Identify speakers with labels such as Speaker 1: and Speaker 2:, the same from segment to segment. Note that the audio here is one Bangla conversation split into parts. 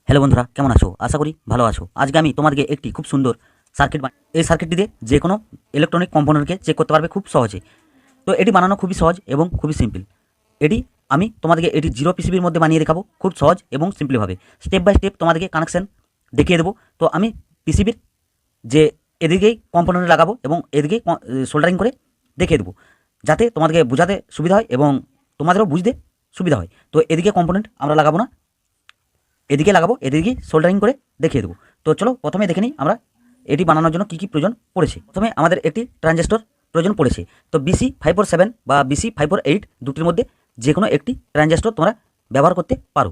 Speaker 1: হ্যালো বন্ধুরা, কেমন আছো? আশা করি ভালো আছো। আজকে আমি তোমাদেরকে একটি খুব সুন্দর সার্কিট এই সার্কিটটি দিয়ে যে কোনো ইলেকট্রনিক কম্পোনেন্টকে চেক করতে পারবে খুব সহজে। তো এটি বানানো খুবই সহজ এবং খুবই সিম্পল। আমি তোমাদেরকে এটি জিরো পিসিবির মধ্যে বানিয়ে দেখাবো খুব সহজ এবং সিম্পলভাবে। স্টেপ বাই স্টেপ তোমাদেরকে কানেকশন দেখিয়ে দেবো। তো আমি পিসিবির যে এদিকেই কম্পোনেন্ট লাগাবো এবং এদিকেই সোল্ডারিং করে দেখিয়ে দেবো, যাতে তোমাদেরকে বোঝাতে সুবিধা হয় এবং তোমাদেরও বুঝতে সুবিধা হয়। তো এদিকে কম্পোনেন্ট আমরা লাগাবো না, এদিকে লাগাবো, এদিকে সোল্ডারিং করে দেখিয়ে দেবো। তো চলো প্রথমে দেখে নিই আমরা এটি বানানোর জন্য কী কী প্রয়োজন পড়েছে। প্রথমে আমাদের একটি ট্রানজিস্টর প্রয়োজন পড়েছে। তো BC547 বা BC548 দুটির মধ্যে যে কোনো একটি ট্রানজিস্টর তোমরা ব্যবহার করতে পারো।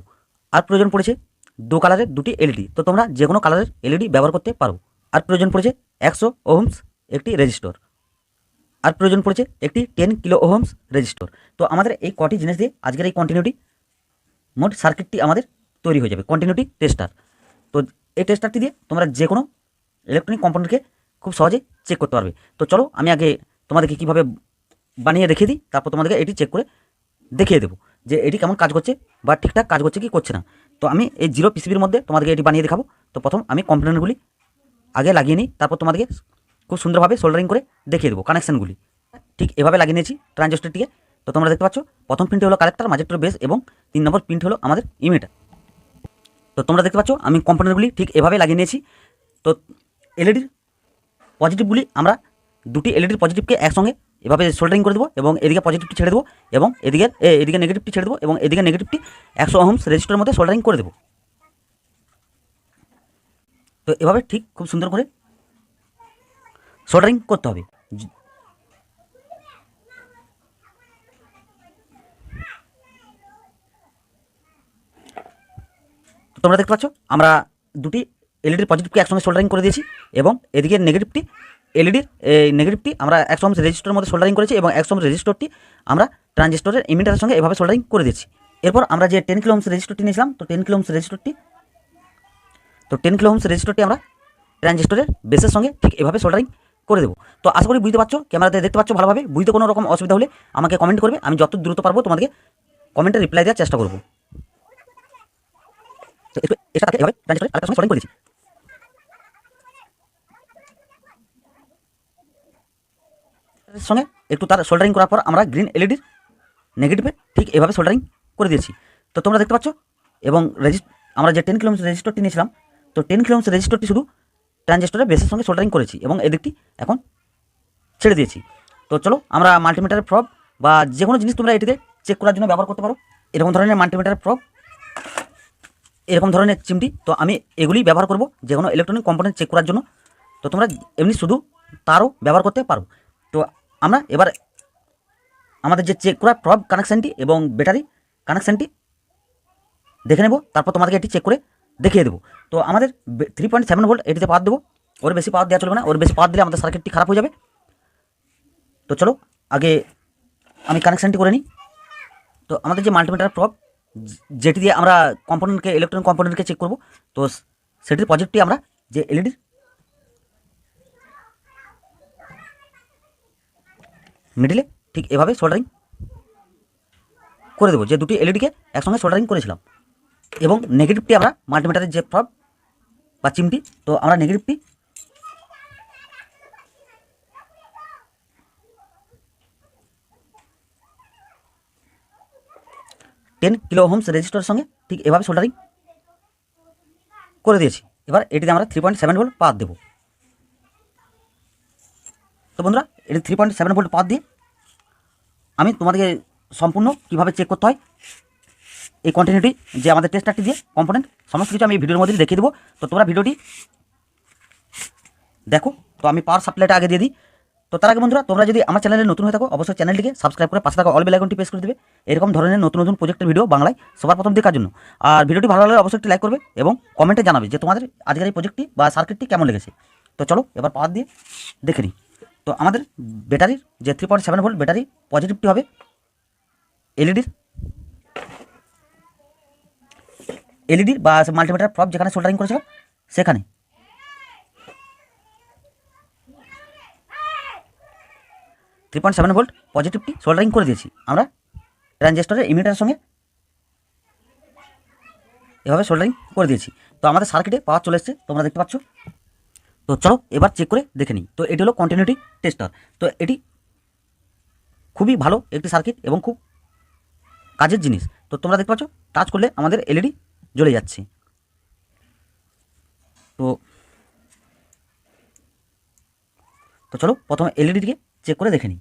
Speaker 1: আর প্রয়োজন পড়েছে দু কালারের দুটি এলইডি, তো তোমরা যে কোনো কালারের এলইডি ব্যবহার করতে পারো। আর প্রয়োজন পড়েছে 100 ওহমস একটি রেজিস্টর। আর প্রয়োজন পড়েছে একটি 10 কিলো ওহমস রেজিস্টর। তো আমাদের এই কটি জিনিস দিয়ে আজকের এই কন্টিনিউটি মোট সার্কিটটি আমাদের তৈরি হয়ে যাবে, কন্টিনিউটি টেস্টার। তো এই টেস্টারটি দিয়ে তোমরা যে কোনো ইলেকট্রনিক কম্পোনেন্টকে খুব সহজে চেক করতে পারবে। তো চলো আমি আগে তোমাদেরকে কীভাবে বানিয়ে দেখিয়ে দিই, তারপর তোমাদেরকে এটি চেক করে দেখিয়ে দেবো যে এটি কেমন কাজ করছে বা ঠিকঠাক কাজ করছে কি করছে না। তো আমি এই জিরো পিসিবির মধ্যে তোমাদেরকে এটি বানিয়ে দেখাবো। তো প্রথম আমি কম্পোনেন্টগুলি আগে লাগিয়ে নিই, তারপর তোমাদেরকে খুব সুন্দরভাবে সোল্ডারিং করে দেখিয়ে দেবো কানেকশানগুলি। ঠিক এভাবে লাগিয়ে নিয়েছি ট্রানজিস্টরটিকে। তো তোমরা দেখতে পাচ্ছ প্রথম পিনটি হলো কালেক্টর, মাঝেরটা বেস এবং 3 নম্বর পিনটি হলো আমাদের ইমিটার। তো তোমরা দেখতে পাচ্ছ আমি কম্পোনেন্টগুলি ঠিক এভাবে লাগিয়ে নিয়েছি। তো এলইডির পজিটিভগুলি আমরা দুটি এলইডির পজিটিভকে একসঙ্গে এভাবে সোল্ডারিং করে দেবো এবং এদিকে পজিটিভটি ছেড়ে দেবো এবং এদিকে নেগেটিভটি ছেড়ে দেবো এবং এদিকে নেগেটিভটি 100 ওহমস রেজিস্টারের মধ্যে সোল্ডারিং করে দেবো। তো এভাবে ঠিক খুব সুন্দর করে সোল্ডারিং করতে হবে। তোমরা দেখতে পাচ্ছ আমরা দুটি এলইডির পজিটিভকে একসঙ্গে সোল্ডারিং করে দিয়েছি এবং এদিকে নেগেটিভটি এলইডির নেগেটিভটি আমরা 100 ওহমস রেজিস্টরের মধ্যে সোল্ডারিং করেছি এবং 100 ওহমস রেজিস্টরটি আমরা ট্রানজিস্টরের ইমিটারের সঙ্গে এভাবে সোল্ডারিং করে দিয়েছি। এরপর আমরা যে 10 কিলো ওহমস রেজিস্টরটি নিয়েছিলাম, তো 10 কিলো ওহমস রেজিস্টরটি আমরা ট্রানজিস্টরের বেসের সঙ্গে ঠিক এভাবে সোল্ডারিং করে দেবো। তো আশা করি বুঝতে পারছো, ক্যামেরাতে দেখতে পাচ্ছ ভালোভাবে। বুঝতে কোনো রকম অসুবিধা হলে আমাকে কমেন্ট করবে, আমি যত দ্রুত পারবো তোমাদেরকে কমেন্টে রিপ্লাই দেওয়ার চেষ্টা করবো। তো একটু এটা এভাবে ট্রানজিস্টরের আরেকটা সঙ্গে সোল্ডারিং করে দিচ্ছি। সঙ্গে একটু তার সোল্ডারিং করার পর আমরা গ্রিন এলইডির নেগেটিভে ঠিক এভাবে সোল্ডারিং করে দিয়েছি। তো তোমরা দেখতে পাচ্ছ এবং আমরা যে 10 কিলো ওহমস রেজিস্টরটি নিয়েছিলাম, তো 10 কিলো ওহমস রেজিস্টরটি শুধু ট্রানজিস্টরের বেসের সঙ্গে সোল্ডারিং করেছি এবং এদিকটি এখন ছেড়ে দিয়েছি। তো চলো আমরা মাল্টিমিটারের প্রব বা যে কোনো জিনিস তোমরা এটিতে চেক করার জন্য ব্যবহার করতে পারো। এরকম ধরনের মাল্টিমিটারের প্রব, এরকম ধরনের চিমটি, তো আমি এগুলি ব্যবহার করব যে কোনো ইলেকট্রনিক কম্পোনেন্ট চেক করার জন্য। তো তোমরা এমনি শুধু তারও ব্যবহার করতে পারো। তো আমরা এবার আমাদের যে চেক করা প্রব কানেকশানটি এবং ব্যাটারি কানেকশানটি দেখে নেব, তারপর তোমাদেরকে এটি চেক করে দেখিয়ে দেবো। তো আমাদের 3.7 ভোল্ট এটিতে পাওয়ার দেবো, ওর বেশি পাওয়ার দেওয়া চলবে না, ওর বেশি পাওয়ার দিলে আমাদের সার্কিটটি খারাপ হয়ে যাবে। তো চলো আগে আমি কানেকশানটি করে নিই। তো আমাদের যে মাল্টিমিটার প্রব যেটি দিয়ে আমরা কম্পোনেন্টকে ইলেকট্রনিক কম্পোনেন্টকে চেক করব, তো সেটির পজিটিভটি আমরা যে এলইডির মিডিলে ঠিক এভাবে সোল্ডারিং করে দেবো, যে দুটি এলইডিকে একসঙ্গে সোল্ডারিং করেছিলাম। এবং নেগেটিভটি আমরা মাল্টিমিটারের যে প্রব বা চিমটি, তো আমরা নেগেটিভটি টেন কিলো ওহমস রেজিস্টরের সঙ্গে ঠিক এভাবে সোল্ডারিং করে দিয়েছি। এবার এটিতে আমরা 3.7 ভোল্ট পাওয়ার দেবো। তো বন্ধুরা এটি 3.7 ভোল্ট পাওয়ার দিয়ে আমি তোমাদেরকে সম্পূর্ণ কীভাবে চেক করতে হয় এই কন্টিনিউটি যে আমাদের টেস্টারটি দিয়ে কম্পোনেন্ট সমস্ত কিছু আমি এই ভিডিওর মধ্যে দেখিয়ে দেবো। তো তোমরা ভিডিওটি দেখো। তো আমি পাওয়ার সাপ্লাইটা আগে দিয়ে দিই। তো তার আগে বন্ধুরা, তোমরা যদি আমার চ্যানেলে নতুন হয়ে থাকো অবশ্যই চ্যানেলটিকে সাবস্ক্রাইব করে পাশে থাকা অল বেল আইকনটি প্রেস করে দেবে এরকম ধরনের নতুন নতুন প্রজেক্টের ভিডিও বাংলায় সবার প্রথম দেখার জন্য। আর ভিডিওটি ভালো লাগলে অবশ্যই একটি লাইক করবে এবং কমেন্টে জানাবে যে তোমাদের আজকের এই প্রজেক্টটি বা সার্কিটটি কেমন লেগেছে। তো চলো এবার পাওয়ার দিয়ে দেখে নিই। তো আমাদের ব্যাটারির যে 3.7 ভোল্ট ব্যাটারি পজিটিভটি হবে এলইডির বা মাল্টিমিটার প্রব যেখানে সোল্ডারিং করেছিলাম সেখানে। থ্রি 3.7 ভোল্ট পজিটিভটি সোল্ডারিং করে দিয়েছি আমরা ট্রানজিস্টরের ইমিটারের সঙ্গে এভাবে সোল্ডারিং করে দিয়েছি। তো আমাদের সার্কিটে পাওয়ার চলে এসেছে, তোমরা দেখতে পাচ্ছ। তো চলো এবার চেক করে দেখে নিই। তো এটি হলো কন্টিনিউটি টেস্টার। তো এটি খুবই ভালো একটি সার্কিট এবং খুব কাজের জিনিস। তো তোমরা দেখতে পাচ্ছ টাচ করলে আমাদের এলইডি জ্বলে যাচ্ছে। তো তো চলো প্রথমে এলইডিটিকে চেক করে দেখে নিই।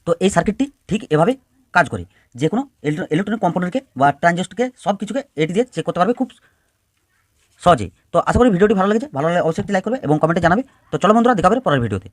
Speaker 1: তো এই সার্কিটটি ঠিক এভাবে কাজ করে। যে কোনো ইলেকট্রনিক কম্পোনেন্টকে বা ট্রানজিস্টরকে সব কিছুকে এটি দিয়ে চেক করতে পারবে খুব সহজে। তো আশা করি ভিডিওটি ভালো লেগেছে। ভালো লাগলে অবশ্যই একটি লাইক করবে এবং কমেন্টে জানাবে। তো চলো বন্ধুরা, দেখা হবে পরের ভিডিওতে।